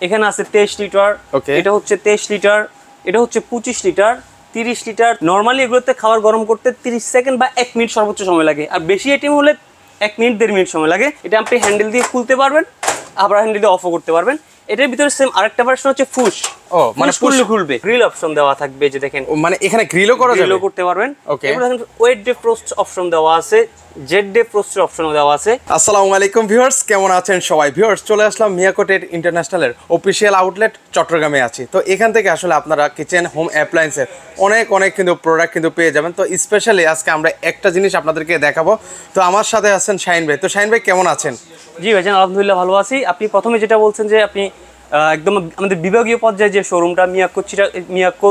এখানে আছে 23 লিটার, এটা হচ্ছে 23 লিটার, এটা হচ্ছে 25 লিটার, 30 লিটার। নরমালি এগুলোতে খাবার গরম করতে 30 সেকেন্ড বা 1 মিনিট সর্বোচ্চ সময় লাগে, আর বেশি আইটেম হলে 1 মিনিট 1.5 মিনিট সময় লাগে। এটা আপনি হ্যান্ডেল দিয়ে খুলতে পারবেন, আবার হ্যান্ডেল দিয়ে অফও করতে পারবেন। এটার ভিতরে সেম আরেকটা ভার্সন হচ্ছে ফুশ। মানে খুলবে, গ্রিল অপশন দেওয়া থাকবে, যে দেখেন মানে এখানে গ্রিলও করা যাবে, গ্রিলও করতে পারবেন। এবার দেখেন ওয়েট ডে ফ্রস্ট অপশন দেওয়া আছে, জেড ডে ফ্রস্টের অপশনও দেওয়া আছে। আসসালামু আলাইকুম ভিউয়ার্স, কেমন আছেন সবাই? ভিউয়ার্স, চলে আসলাম মিয়াকো টেট ইন্টারন্যাশনালের অফিসিয়াল আউটলেট চট্টগ্রামে আছি। তো এখান থেকে আসলে আপনারা কিচেন হোম অ্যাপ্লায়েন্সের অনেক কিন্তু প্রোডাক্ট কিন্তু পেয়ে যাবেন। তো স্পেশালি আজকে আমরা একটা জিনিস আপনাদেরকে দেখাবো। তো আমার সাথে আছেন শাহিন ভাই। তো শাহিন ভাই কেমন আছেন? জি ভাইজান, আলহামদুলিল্লাহ ভালো আছি। আপনি প্রথমে যেটা বলছেন যে আপনি একদম আমাদের বিভাগীয় পর্যায়ে যে শোরুমটা মিয়াকো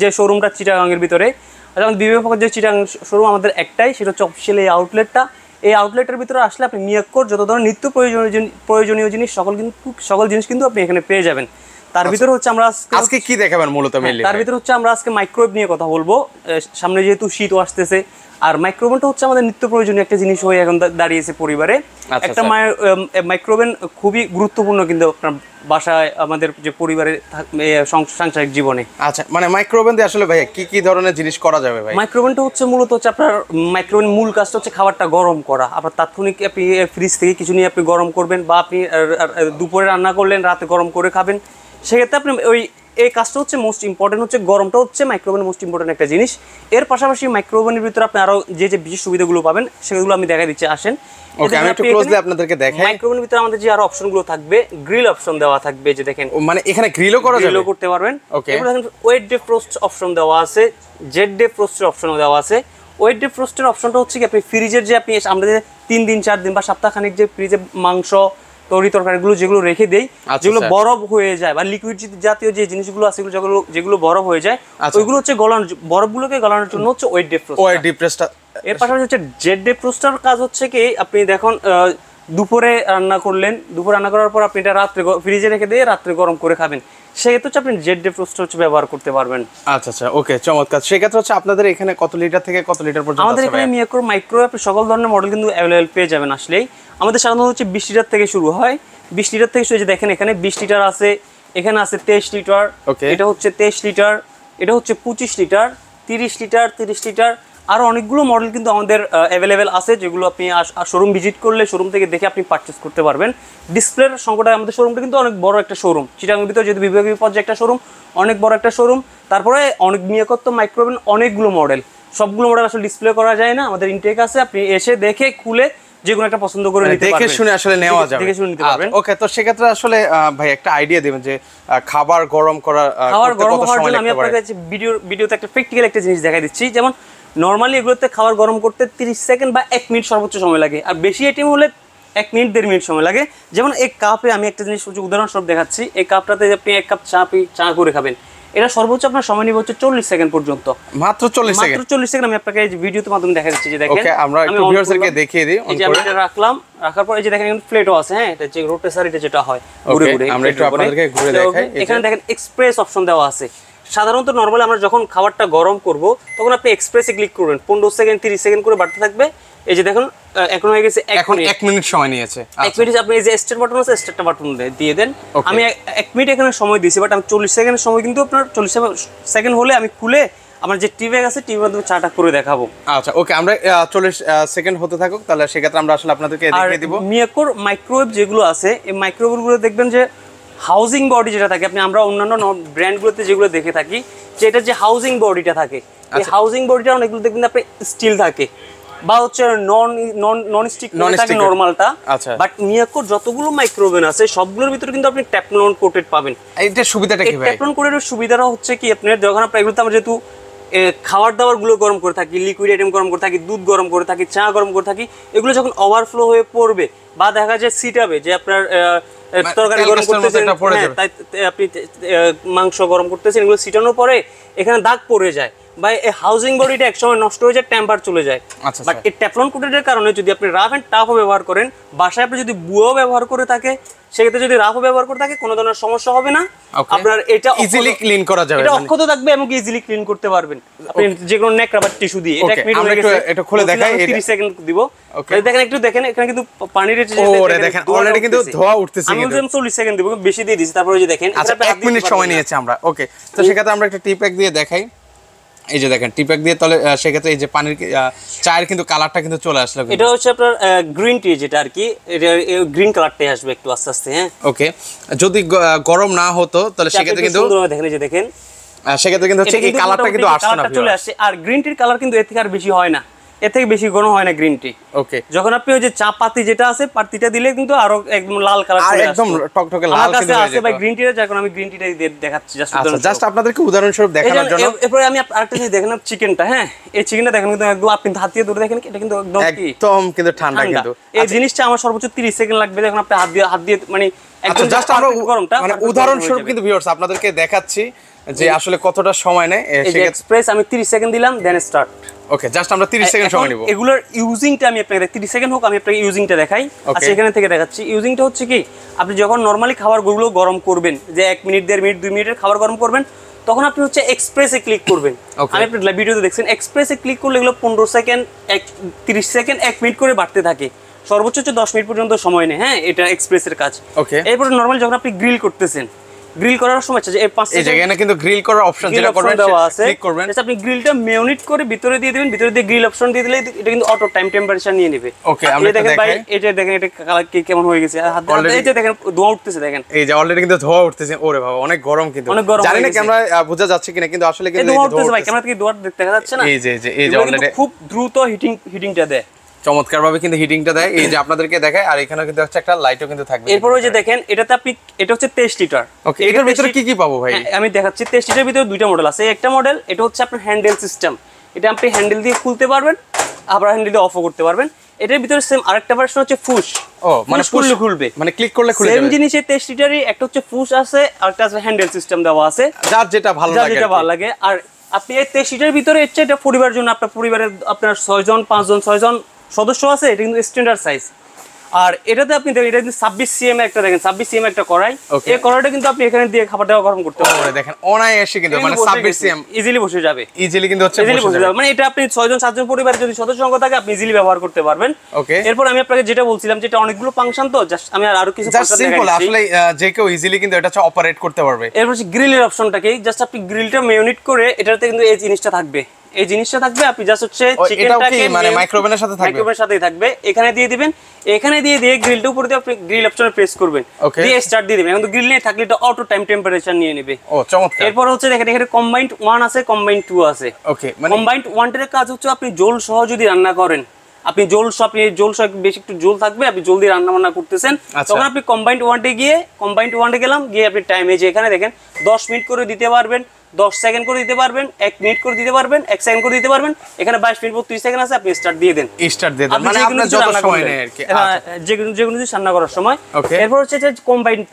যে শোরুমটা চিটাগাংয়ের ভিতরে, আমাদের বিভাগীয় পর্যায়ে চিটাগাং শোরুম আমাদের একটাই, সেটা হচ্ছে অফিসিয়াল এই আউটলেটটা। এই আউটলেটের ভিতরে আসলে আপনি মিয়াকোর যত ধরনের নিত্য প্রয়োজনীয় জিনিস সকল জিনিস কিন্তু আপনি এখানে পেয়ে যাবেন। তার ভিতরে হচ্ছে আমরা আজকে কি দেখাবেন মূলত? তার ভিতরে হচ্ছে আমরা আজকে মাইক্রোওয়েভ নিয়ে কথা বলবো। সামনে যেহেতু শীত আসতেছে, আর মাইক্রোওভেনটা হচ্ছে আমাদের নিত্য প্রয়োজনীয় একটা জিনিস হয়ে এখন দাঁড়িয়েছে পরিবারে। একটা মাইক্রোওভেন খুবই গুরুত্বপূর্ণ কিন্তু আপনার বাসায়, আমাদের যে পরিবারের সাংসারিক জীবনে। আচ্ছা, মানে মাইক্রোওভেন দিয়ে আসলে ভাই কি ধরনের জিনিস করা যাবে ভাই? মাইক্রোওভেনটা হচ্ছে মূলত হচ্ছে আপনার মাইক্রোওভেন মূল কাজটা হচ্ছে খাবারটা গরম করা। আপনার তাৎক্ষণিক আপনি ফ্রিজ থেকে কিছু নিয়ে আপনি গরম করবেন, বা আপনি দুপুরে রান্না করলেন, রাতে গরম করে খাবেন। সেক্ষেত্রে আপনি এই কাজটা হচ্ছে মোস্ট ইম্পর্টেন্ট, হচ্ছে গরমটা হচ্ছে মাইক্রোওভেনের মোস্ট ইম্পর্টেন্ট একটা জিনিস। এর পাশাপাশি মাইক্রোওভেনের ভিতরে আপনি আরো যে বিশেষ সুবিধাগুলো পাবেন সেগুলো আমি দেখাই দিচ্ছি, আসেন। ওকে, আমি একটু ক্লোজলি আপনাদেরকে দেখাই। মাইক্রোওভেনের ভিতরে আমাদের যে আরো অপশনগুলো থাকবে, গ্রিল অপশন দেওয়া থাকবে, যে দেখেন মানে এখানে গ্রিলও করা যাবে, গ্রিলও করতে পারবেন। এবার দেখেন ওয়েট ডে ফ্রস্ট অপশন দেওয়া আছে, জেড ডে ফ্রস্টের অপশনও দেওয়া আছে। ওয়েট ডে ফ্রস্টের অপশনটা হচ্ছে কি আপনি ফ্রিজের যে আপনি আমরা যে 3 দিন 4 দিন বা সপ্তাহখানেক যে ফ্রিজে মাংস তরকারিগুলো যেগুলো রেখে দেই, যেগুলো বরফ হয়ে যায় বা লিকুইড জাতীয় যে জিনিসগুলো আছে যেগুলো বরফ হয়ে যায়, ওইগুলো হচ্ছে বরফগুলোকে গলানোর জন্য হচ্ছে ওয়েট ডে ফ্রস্ট। এর পাশাপাশি হচ্ছে জেড ডে ফ্রস্টার কাজ হচ্ছে কি আপনি দেখুন দুপুরে রান্না করলেন, দুপুরে রান্না করার পর আপনি এটা রাত্রে ফ্রিজে রেখে দিয়ে রাত্রে গরম করে খাবেন, সেক্ষেত্রে হচ্ছে আপনি জেড ডে ফ্রস্টার হচ্ছে ব্যবহার করতে পারবেন। আচ্ছা, ওকে, চমৎকার। সেক্ষেত্রে হচ্ছে আপনাদের এখানে কত লিটার থেকে কত লিটার পর্যন্ত? আমাদের এখানে মিয়াকোর মাইক্রোওয়েভ আপনি সকল ধরনের মডেল কিন্তু অ্যাভেলেবল পেয়ে যাবেন আসলেই। আমাদের সাধারণত হচ্ছে 20 লিটার থেকে শুরু হয়, 20 লিটার থেকে শুরু। যে দেখেন এখানে 20 লিটার আছে, এখানে আছে 23 লিটার, এটা হচ্ছে 23 লিটার, এটা হচ্ছে 25 লিটার, 30 লিটার, 30 লিটার। আরও অনেকগুলো মডেল কিন্তু আমাদের অ্যাভেলেবেল আছে, যেগুলো আপনি শোরুম ভিজিট করলে শোরুম থেকে দেখে আপনি পারচেস করতে পারবেন। ডিসপ্লের সংকটে আমাদের শোরুমটা কিন্তু অনেক বড় একটা শোরুম, চিটাগাংয়ের ভিতরে যেহেতু বিভাগীয় পর্যায়ে একটা শোরুম, অনেক বড় একটা শোরুম। তারপরে অনেক মিয়াকোর তো মাইক্রোওভেন অনেকগুলো মডেল, সবগুলো মডেল আসলে ডিসপ্লে করা যায় না, আমাদের ইনটেক আছে, আপনি এসে দেখে খুলে যে কোনো একটা পছন্দ করে নিতে পারবেন, দেখে শুনে আসলে নেওয়া যাবে, দেখে শুনে নিতে পারবেন। ওকে, তো সেক্ষেত্রে আসলে ভাই একটা আইডিয়া দিবেন যে খাবার গরম হওয়ার জন্য আমি আপনাকে ভিডিওতে একটা প্র্যাকটিক্যাল একটা জিনিস দেখাই দিচ্ছি। যেমন নরমালি এগুলোতে খাবার গরম করতে 30 সেকেন্ড বা 1 মিনিট সর্বোচ্চ সময় লাগে, আর বেশি আইটেম হলে 1 মিনিট 1.5 মিনিট সময় লাগে। যেমন এই কাপে আমি একটা জিনিস উদাহরণস্বরূপ দেখাচ্ছি। এই কাপটাতে আপনি 1 কাপ চা করে খাবেন, এটা সর্বোচ্চ আপনার সময় নিবে হচ্ছে 40 সেকেন্ড পর্যন্ত। মাত্র 40 সেকেন্ড আমি আপনাকে এই ভিডিওতে মাধ্যমে দেখা যাচ্ছে। যে দেখেন আমরা একটু ভিউয়ারদেরকে দেখিয়ে দিই। এই যে আমি এটা রাখার পর এই যে দেখেন এখানে প্লেটও আছে, হ্যাঁ, এটা যে রোটেসার, এটা যেটা হয় ঘুরে আমরা একটু আপনাদেরকে ঘুরে দেখাই। এখানে দেখেন এক্সপ্রেস অপশন দেওয়া আছে। সাধারণত নরমালি আমরা যখন খাবারটা গরম করব তখন আপনি এক্সপ্রেসে ক্লিক করবেন, 15 সেকেন্ড 30 সেকেন্ড করে বাড়তে থাকবে। এই যে দেখুন এখন হয়ে গেছে, এখন 1 মিনিট সময় নিয়েছে। 1 মিনিট আপনি এই যে স্টার্ট বাটন আছে, স্টার্ট বাটন দিয়ে দেন। আমি 1 মিনিট এখানে সময় দিয়েছি, বাট আমি 40 সেকেন্ডের সময় কিন্তু আপনার 40 সেকেন্ড হলে আমি খুলে আমার যে টি ব্যাগ আছে টিভির মাধ্যমে চাটা করে দেখাবো। আচ্ছা, ওকে, আমরা 40 সেকেন্ড হতে থাকুক, তাহলে সেক্ষেত্রে আমরা আসলে আপনাদেরকে দেখিয়ে দিব। মিয়াকোর মাইক্রোওয়েভ যেগুলো আছে, এই মাইক্রোওয়েভগুলো দেখবেন যে হাউজিং বডি যেটা থাকে, আপনি আমরা অন্যান্য ব্র্যান্ডগুলোতে যেগুলো দেখে থাকি যে এটা যে হাউজিং বডিটা থাকে, এই হাউজিং বডিটা অনেকগুলো দেখবেন আপনি স্টিল থাকে বা হচ্ছে নন স্টিক থাকে নরমালটা। বাট মিয়াকোর যতগুলো মাইক্রোওভেন আছে সবগুলোর ভিতরে কিন্তু আপনি টেফলন কোটেড পাবেন। এইটা সুবিধাটা কি ভাই? টেফলন কোটেডের সুবিধাটা হচ্ছে কি আপনার যখন আপনি এগুলোতে আমরা যেহেতু খাবার দাবার গুলো গরম করে থাকি, লিকুইড আইটেম গরম করে থাকি, দুধ গরম করে থাকি, চা গরম করে থাকি, এগুলো যখন ওভারফ্লো হয়ে পড়বে বা দেখা যায় সিটাবে যে আপনার তরকারি গরম করতেছেন, তাই আপনি মাংস গরম করতেছেন, এগুলো সিটানোর পরে এখানে দাগ পড়ে যায় বা এই হাউজিং বডিটা একসময় নষ্ট হয়ে যায়, টেম্পার চলে যায়। বাট এই টেফলন কোটেডের কারণে যদি আপনি রাফ এন্ড টাফও ব্যবহার করেন, বাসায় আপনি যদি বুয়াও ব্যবহার করে থাকে, সেক্ষেত্রে যদি রাফও ব্যবহার করে থাকে কোনো ধরনের সমস্যা হবে না। আপনার এটা ইজিলি ক্লিন করা যাবে, এটা অক্ষত থাকবে এবং ইজিলি ক্লিন করতে পারবেন আপনি যে কোনো নেকড়া বা টিস্যু দিয়ে। এটা 1 মিনিট হয়ে গেছে, এটা খুলে দেখাই, 30 সেকেন্ড দিব। দেখেন একটু দেখেন এখানে কিন্তু পানির দেখেন অলরেডি কিন্তু ধোয়া উঠতেছে, আমি বলছিলাম 40 সেকেন্ড দিব, বেশি দিয়ে দিছি, তারপর ওই যে দেখেন আচ্ছা 1 মিনিট সময় নিয়েছি আমরা। ওকে, তো সেক্ষেত্রে আমরা একটা টি প্যাক দিয়ে দেখাই। এই যে দেখেন টি প্যাক দিয়ে, তাহলে সেক্ষেত্রে এই যে পানির চায়ের কিন্তু কালারটা কিন্তু চলে আসলো। এটা হচ্ছে আপনার গ্রিন টি, যেটা আর কি এটা গ্রিন কালারটাই আসবে একটু আস্তে আস্তে। হ্যাঁ, ওকে। যদি গরম না হতো তাহলে সেক্ষেত্রে কিন্তু সুন্দরভাবে দেখেন, এই যে দেখেন সেক্ষেত্রে কিন্তু হচ্ছে এই কালারটা কিন্তু আসছে না, চলে আসছে। আর গ্রিন টির কালার কিন্তু এর থেকে আর বেশি হয় না, এর থেকে বেশি ঘন হয় না গ্রিন টি। ওকে, যখন আপনি ওই যে চা পাতি যেটা আছে, পাতিটা দিলে কিন্তু আরো একদম লাল কালার চলে আসে, একদম টকটকে লাল কিন্তু হয়ে যায়। ভাই গ্রিন টিটা যখন আমি গ্রিন টিটাই দেখাচ্ছি জাস্ট আপনাদেরকে উদাহরণ স্বরূপ দেখানোর জন্য। এরপরে আমি আরেকটা জিনিস দেখেন, চিকেনটা। হ্যাঁ, এই চিকেনটা দেখেন কিন্তু একদম আপনি হাত দিয়ে ধরে দেখেন, এটা কিন্তু একদম কিন্তু ঠান্ডা। কিন্তু এই জিনিসটা আমার সর্বোচ্চ 30 সেকেন্ড লাগবে, যখন আপনি হাত দিয়ে মানে একদম জাস্ট আমরা গরমটা মানে উদাহরণ স্বরূপ কিন্তু ভিউয়ার্স আপনাদেরকে দেখাচ্ছি যে আসলে কতটা সময় নেয়। এক্সপ্রেস আমি 30 সেকেন্ড দিলাম, দেন স্টার্ট। ওকে, জাস্ট আমরা 30 সেকেন্ড সময় নিব। এগুলোর ইউজিংটা আমি আপনাকে 30 সেকেন্ড হোক, আমি আপনাকে ইউজিংটা দেখাই। আচ্ছা, এখানে থেকে দেখাচ্ছি। ইউজিংটা হচ্ছে কি, আপনি যখন নরমালি খাবারগুলো গরম করবেন, যে 1 মিনিট 1.5 মিনিট 2 মিনিটের খাবার গরম করবেন, তখন আপনি হচ্ছে এক্সপ্রেসে ক্লিক করবেন। আমি আপনার ভিডিওতে দেখছেন, এক্সপ্রেসে ক্লিক করলে এগুলো 15 সেকেন্ড 30 সেকেন্ড 1 মিনিট করে বাড়তে থাকে, সর্বোচ্চ হচ্ছে 10 মিনিট পর্যন্ত সময় নেয়। হ্যাঁ, এটা এক্সপ্রেসের কাজ। এরপরে নরমালি যখন আপনি গ্রিল করতেছেন, গ্রিল করার সময় যে এই 5 সেকেন্ড এখানে কিন্তু গ্রিল করার অপশন যেটা করবেন ক্লিক করবেন, আপনি গ্রিলটা মেয়নিট করে ভিতরে দিয়ে দিবেন, ভিতরে দিয়ে গ্রিল অপশন দিয়ে দিলে এটা কিন্তু অটো টাইম টেম্পারেচার নিয়ে নেবে। ওকে, আমরা দেখেন ভাই, এটা দেখেন এটা কালার কি কেমন হয়ে গেছে, এই যে দেখেন ধোঁয়া উঠতেছে, দেখেন এই যে অলরেডি কিন্তু ধোঁয়া উঠতেছে। ওরে বাবা, অনেক গরম, কিন্তু জানি না ক্যামেরা বোঝা যাচ্ছে কিনা, কিন্তু আসলে কিন্তু ধোঁয়া উঠতেছে ভাই, ক্যামেরা থেকে ধোঁয়া দেখা যাচ্ছে না। এই যে অলরেডি খুব দ্রুত হিটিংটা দেয়, চমৎকার ভাবে কিন্তু হিটিংটা দেয়। এই যে আপনাদেরকে দেখায়, আর এখানে কিন্তু হচ্ছে একটা লাইটও কিন্তু থাকবে। এরপর ওই যে দেখেন, এটাতে আপনি, এটা হচ্ছে 23 লিটার। ওকে, এটার ভিতরে কি কি পাবো ভাই? আমি দেখাচ্ছি। 23 লিটারের ভিতরে দুইটা মডেল আছে। একটা মডেল, এটা হচ্ছে আপনার হ্যান্ডেল সিস্টেম, এটা আপনি হ্যান্ডেল দিয়ে খুলতে পারবেন, আবার হ্যান্ডেল দিয়ে অফও করতে পারবেন। এটার ভিতরে সেম আরেকটা ভার্সন হচ্ছে ফুশ। মানে খুলবে, মানে ক্লিক করলে খুলে যাবে। সেম জিনিসে 23 লিটারই একটা হচ্ছে ফুশ আছে, আরেকটা আছে হ্যান্ডেল সিস্টেম দেওয়া আছে, যার যেটা ভালো লাগে। আর আপনি এই 23 লিটারের ভিতরে হচ্ছে এটা পরিবারের জন্য, আপনার পরিবারের আপনার 6 জন 5 জন 6 জন সদস্য আছে, এটা কিন্তু স্ট্যান্ডার্ড সাইজ। আর এটাতে আপনি দেখেন, এটা কিন্তু 26 সিএম একটা, দেখেন 26 সিএম একটা কড়াই। এই কড়াইটা কিন্তু আপনি এখানে দিয়ে খাবার দাওয়া গরম করতে পারবেন। দেখেন অনায়াসে কিন্তু মানে 26 সিএম ইজিলি বসে যাবে, ইজিলি কিন্তু হচ্ছে বসে যাবে। মানে এটা আপনি 6 জন 7 জন পরিবারের যদি সদস্য সংখ্যা থাকে, আপনি ইজিলি ব্যবহার করতে পারবেন। ওকে, এরপর আমি আপনাকে যেটা বলছিলাম, যেটা অনেকগুলো ফাংশন, তো জাস্ট আমি আরো কিছু ফাংশন দেখাচ্ছি। আসলে যে কেউ ইজিলি কিন্তু এটা হচ্ছে অপারেট করতে পারবে। এরপর হচ্ছে গ্রিলের অপশনটাকে, জাস্ট আপনি গ্রিলটা মেয়নিট করে, এটাতে কিন্তু এই জিনিসটা থাকবে, এই জিনিসটা থাকবে। আপনি জাস্ট হচ্ছে চিকেনটাকে মানে মাইক্রোওভেনের সাথে থাকবে, মাইক্রোওভেনের সাথেই থাকবে। এখানে দিয়ে দিবেন, এখানে দিয়ে গ্রিলটার উপরে দিয়ে আপনি গ্রিল অপশনে প্রেস করবেন, দিয়ে স্টার্ট দিয়ে দিবেন। এখন তো গ্রিল নেই থাকলে এটা অটো টাইম টেম্পারেচার নিয়ে নেবে। ও চমৎকার। এরপর হচ্ছে দেখেন, এখানে কম্বাইন্ড 1 আছে, কম্বাইন্ড 2 আছে। ওকে, মানে কম্বাইন্ড 1 এর কাজ হচ্ছে আপনি জল সহ যদি রান্না করেন, আপনি জল সহ বেশি একটু জল থাকবে, আপনি জলদি রান্না বান্না করতেছেন, তখন আপনি কম্বাইন্ড 1 এ গেলাম, গিয়ে আপনি টাইম, এই যে এখানে দেখেন 10 মিনিট করে দিতে পারবেন, 10 সেকেন্ড করে দিতে পারবেন, 1 মিনিট করে দিতে পারবেন, 1 সেকেন্ড করে দিতে পারবেন। এখানে 22 মিনিট 30 সেকেন্ড আছে, আপনি স্টার্ট দিয়ে দেন। মানে আপনার যত সময় নেয় আর কি, যে কোনো কিছু রান্না করার সময়। এরপর হচ্ছে যে কম্বাইন্ড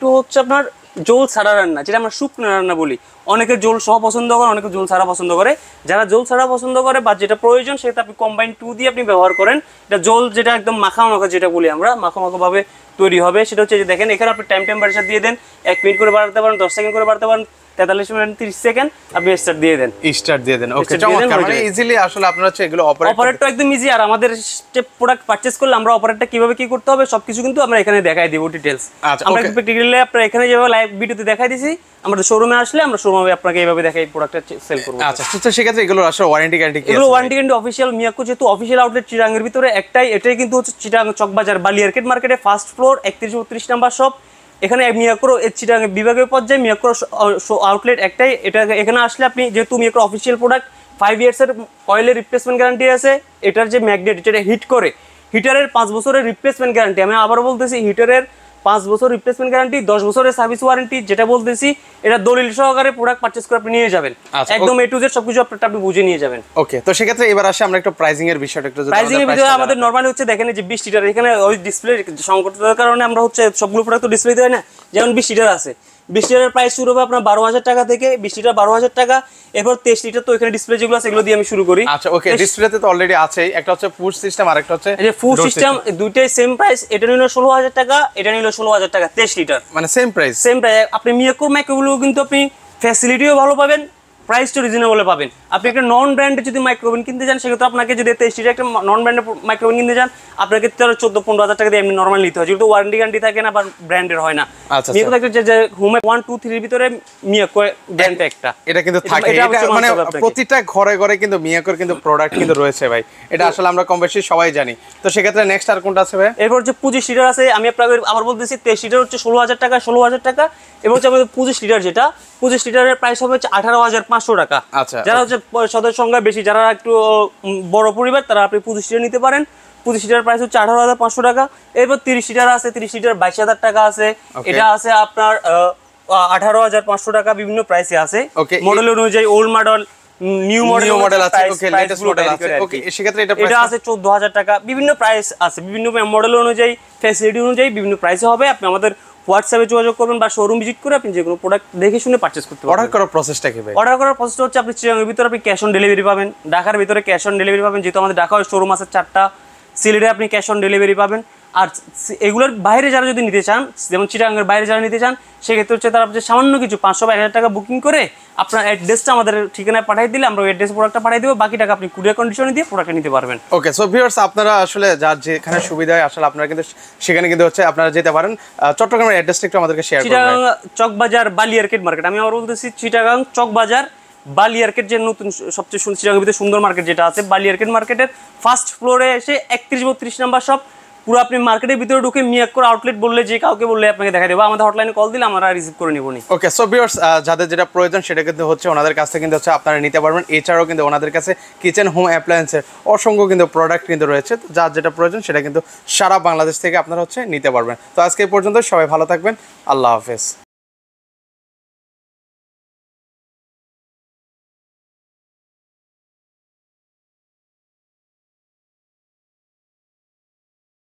2 হচ্ছে আপনার জল ছাড়া রান্না, যেটা আমরা শুকনো রান্না বলি। অনেকে জল সহ পছন্দ করে, অনেকে জল ছাড়া পছন্দ করে। যারা জল ছাড়া পছন্দ করে বা যেটা প্রয়োজন, সেটা আপনি কম্বাইন্ড 2 দিয়ে আপনি ব্যবহার করেন। এটা জল যেটা একদম মাখা যেটা বলি আমরা, মাখা ভাবে তৈরি হবে। সেটা হচ্ছে যে দেখেন, এখানে আপনি টাইম টেম্পারেচার দিয়ে দেন, 1 মিনিট করে বাড়াতে পারেন, 10 সেকেন্ড করে বাড়াতে পারেন, 43 মিনিট 30 সেকেন্ড আপনি স্টার্ট দিয়ে দেন। ওকে, চমৎকার। মানে ইজিলি আসলে আপনারা হচ্ছে এগুলো অপারেটটা একদম ইজি। আর আমাদের যে প্রোডাক্ট পারচেজ করলে আমরা অপারেটটা কিভাবে কি করতে হবে সবকিছু কিন্তু আমরা এখানে দেখাই দিব ডিটেইলস। আমরা প্র্যাকটিক্যালি আপনারা এখানে যেভাবে লাইভ ভিডিওতে দেখাই দিছি, আমাদের শোরুমে আসলে আমরা শোরুমে আপনাকে এইভাবে দেখাই প্রোডাক্টটা সেল করব। আচ্ছা, তো সেক্ষেত্রে এগুলো আসলে ওয়ারেন্টি গ্যারান্টি কি আছে? এগুলো ওয়ারেন্টি গ্যারান্টি অফিশিয়াল মিয়াকো, যেহেতু অফিশিয়াল আউটলেট চিটাগাং এর ভিতরে একটাই, এটাই কিন্তু হচ্ছে চিটাগাং চকবাজার বালি মার্কেটে ফার্স্ট ফ্লোর 31-32 নাম্বার শপ। এখানে মিয়াকোর চিটাগাং বিভাগীয় পর্যায়ে মিয়াকোর আউটলেট একটাই। এটা এখানে আসলে আপনি, যেহেতু মিয়াকোর অফিশিয়াল প্রোডাক্ট, 5 ইয়ার্সের অয়েলের রিপ্লেসমেন্ট গ্যারান্টি আছে। এটার যে ম্যাগনেট, যেটা হিট করে, হিটারের 5 বছরের রিপ্লেসমেন্ট গ্যারান্টি। আমি আবার বলতেছি, হিটারের 5 বছর রিপ্লেসমেন্ট গ্যারান্টি, 10 বছরের সার্ভিস ওয়ারেন্টি। যেটা বলতেছি, এটা দলিল সহকারে প্রোডাক্ট পারচেজ করে আপনি নিয়ে যাবেন, একদম এ টু জেড সবকিছু আপনি বুঝে নিয়ে যাবেন। ওকে, তো সেক্ষেত্রে এবার আসে আমরা একটু প্রাইসিং এর বিষয়টা একটু জানতে। প্রাইসিং এর ভিতরে আমাদের নরমালি হচ্ছে দেখেন, যে 20 লিটার, এখানে ওই ডিসপ্লে সংকটের কারণে আমরা হচ্ছে সবগুলো প্রোডাক্ট তো ডিসপ্লে দেয় না। যেমন 20 লিটার আছে, 20 লিটারের প্রাইস শুরু হবে আপনার 12,000 টাকা থেকে, 20 লিটার 12,000 টাকা। এরপর 23 লিটার, তো এখানে ডিসপ্লে যেগুলো আছে এগুলো দিয়ে আমি শুরু করি। আচ্ছা, ওকে, ডিসপ্লেতে তো অলরেডি আছে, একটা হচ্ছে পুশ সিস্টেম আর একটা হচ্ছে এই যে ফুল সিস্টেম, দুইটাই সেম প্রাইস। এটা নিলো 16,000 টাকা, এটা নিলো 16,000 টাকা 23 লিটার, মানে সেম প্রাইস। আপনি মিয়াকো ম্যাকগুলো কিন্তু আপনি ফ্যাসিলিটিও ভালো পাবেন, প্রাইসটা রিজনেবলে পাবেন। আপনি একটা নন ব্র্যান্ডের যদি মাইক্রোওভেন কিনতে যান সেক্ষেত্রে আপনাকে যদি 23 লিটার একটা নন ব্র্যান্ডের মাইক্রোওভেন কিনতে যান আপনাকে 14-15 হাজার টাকা দিয়ে এমনি নরমাল নিতে হয়, যেহেতু ওয়ারেন্টি গ্যারান্টি থাকে না বা ব্র্যান্ডের হয় না। মিয়াকো একটা যে হোমে 1-2-3 এর ভিতরে মিয়াকো ব্র্যান্ড একটা এটা কিন্তু থাকে, এটা মানে প্রতিটা ঘরে ঘরে কিন্তু মিয়াকোর কিন্তু প্রোডাক্ট কিন্তু রয়েছে ভাই, এটা আসলে আমরা কম বেশি সবাই জানি। তো সেক্ষেত্রে নেক্সট আর কোনটা আছে ভাই? এরপর হচ্ছে 25 লিটার আছে, আমি আপনাকে আবার বলতেছি 23 লিটার হচ্ছে 16,000 টাকা, 16,000 টাকা। এবং হচ্ছে আমাদের 25 লিটার যেটা 25 লিটারের প্রাইস হবে হচ্ছে 18,500 টাকা। আচ্ছা, যারা হচ্ছে সদস্য সংখ্যা বেশি, যারা একটু বড় পরিবার, তারা আপনি 25 লিটার নিতে পারেন। 25 লিটার প্রাইস হচ্ছে 18,500 টাকা। এরপর 30 লিটার আছে, 30 লিটার 22,000 টাকা আছে। এটা আছে আপনার 18,500 টাকা, বিভিন্ন প্রাইসে আছে মডেল অনুযায়ী, ওল্ড মডেল, নিউ মডেল আছে, ওকে লেটেস্ট মডেল আছে। ওকে সেক্ষেত্রে এটা আছে 14,000 টাকা, বিভিন্ন প্রাইস আছে, বিভিন্ন মডেল অনুযায়ী, ফ্যাসিলিটি অনুযায়ী বিভিন্ন প্রাইসে হবে। আপনি আমাদের হোয়াটসঅ্যাপে যোগাযোগ করবেন বা শোরুম ভিজিট করে আপনি যে কোনো প্রোডাক্ট দেখে শুনে পারচেজ করতে পারবেন। অর্ডার করার প্রসেসটা কি ভাই? অর্ডার করার প্রসেসটা হচ্ছে আপনি চিটাগাংয়ের ভিতরে আপনি ক্যাশ অন ডেলিভারি পাবেন, ঢাকার ভিতরে ক্যাশ অন ডেলিভারি পাবেন, যেহেতু আমাদের ঢাকায় শোরুম আছে 4টা, সিলেটে আপনি ক্যাশ অন ডেলিভারি পাবেন। আর এগুলোর বাইরে যারা যদি নিতে চান, যেমন চিটাগাংয়ের বাইরে যারা নিতে চান, সেক্ষেত্রে হচ্ছে তারা সামান্য কিছু 500 বা 1000 টাকা বুকিং করে আপনার অ্যাড্রেসটা আমাদের ঠিকানায় পাঠিয়ে দিলে আমরা ওই অ্যাড্রেস প্রোডাক্টটা পাঠিয়ে দেবো, বাকি টাকা আপনি কুরিয়ার কন্ডিশনে দিয়ে প্রোডাক্টটা নিতে পারবেন। ওকে, সো ভিউয়ার্স আপনারা আসলে যার যেখানে সুবিধা হয় আসলে আপনারা কিন্তু সেখানে কিন্তু হচ্ছে আপনারা যেতে পারেন। চট্টগ্রামের অ্যাড্রেসটা একটু আমাদেরকে শেয়ার করুন। চিটাগাং চকবাজার বালি আর্কেড মার্কেট, আমি আবার বলতেছি চিটাগাং চকবাজার বালি আর্কেড, যে নতুন সবচেয়ে চিটাগাংয়ের ভিতরে সুন্দর মার্কেট যেটা আছে বালি আর্কেড মার্কেটের ফার্স্ট ফ্লোরে এসে 31-32 নাম্বার শপ। পুরো আপনি মার্কেটের ভিতরে ঢুকে মিয়াকোর আউটলেট বললে, যে কাউকে বললে আপনাকে দেখা দেবো, আমাদের হটলাইনে কল দিলে আমরা রিসিভ করে নিবনি। ওকে, সো ভিউয়ার্স যাদের যেটা প্রয়োজন সেটা কিন্তু হচ্ছে ওনাদের কাছ থেকে কিন্তু হচ্ছে আপনারা নিতে পারবেন। এছাড়াও কিন্তু ওনাদের কাছে কিচেন হোম অ্যাপ্লায়েন্সের অসংখ্য কিন্তু প্রোডাক্ট কিন্তু রয়েছে, তো যার যেটা প্রয়োজন সেটা কিন্তু সারা বাংলাদেশ থেকে আপনারা হচ্ছে নিতে পারবেন। তো আজকে এই পর্যন্ত, সবাই ভালো থাকবেন, আল্লাহ হাফেজ।